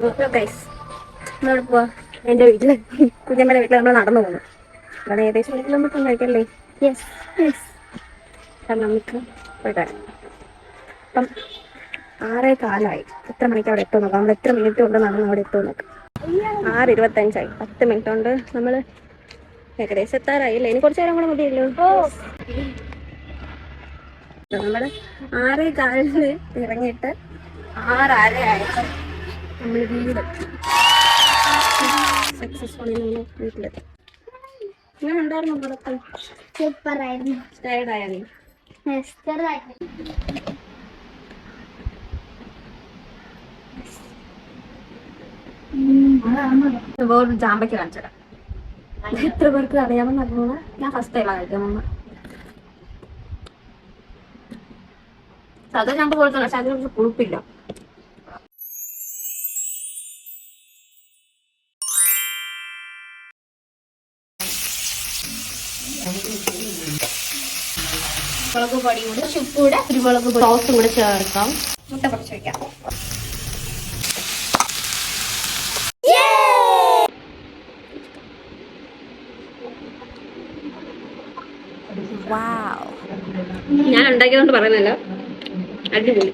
നമ്മളോട് പോവാ എൻ്റെ വീട്ടില് കുഞ്ഞമ്മയുടെ വീട്ടിൽ നമ്മൾ നടന്നു പോകുന്നു. അവിടെ ഏകദേശം 1 കിലോമീറ്റർ കഴിക്കല്ലേ? Yes yes. അപ്പം നമുക്ക് പോയിട്ട് വരാം. അപ്പം 6:15 എത്ര മണിക്ക് അവിടെ എത്തും നോക്കാം. നമ്മൾ എത്ര മിനിറ്റ് കൊണ്ട് നടന്ന് അവിടെ എത്തും നോക്കാം. 6:25 10 മിനിറ്റ് കൊണ്ട് നമ്മൾ ഏകദേശം എത്താറായില്ലേ? ഇനി കുറച്ച് നേരം കൂടെ മതിയല്ലോ. നമ്മൾ 6:15 ഇറങ്ങിയിട്ട് 6:30 നമ്മൾ വീട് സക്സസ്ഫുള്ളി നമ്മൾ വീട്ടിലെത്തി. ഇങ്ങനെ ഉണ്ടായിരുന്നു പുറത്ത്? സൂപ്പറായിരുന്നു. ടയർഡായിരുന്നു. വേറൊരു ജാമ്പയ്ക്ക് കാണിച്ചത് എത്ര പേർക്ക് അറിയാമെന്ന് അറിഞ്ഞു. ഞാൻ ഫസ്റ്റ് ടൈമാണ് കഴിക്കാൻ. സാധാ ജാമ്പ് കൊടുത്തു, പക്ഷെ അതിന് കുറച്ച് പുളിപ്പില്ല. മുളക് പൊടി കൂടെ ചുപ്പൂടെ കുരുമുളക് സോസും കൂടെ ചേർക്കാം. മുട്ട പൊടിച്ച് വയ്ക്കാം. ഞാൻ ഉണ്ടാക്കിയതുകൊണ്ട് പറയുന്നല്ലോ, അടിപൊളി.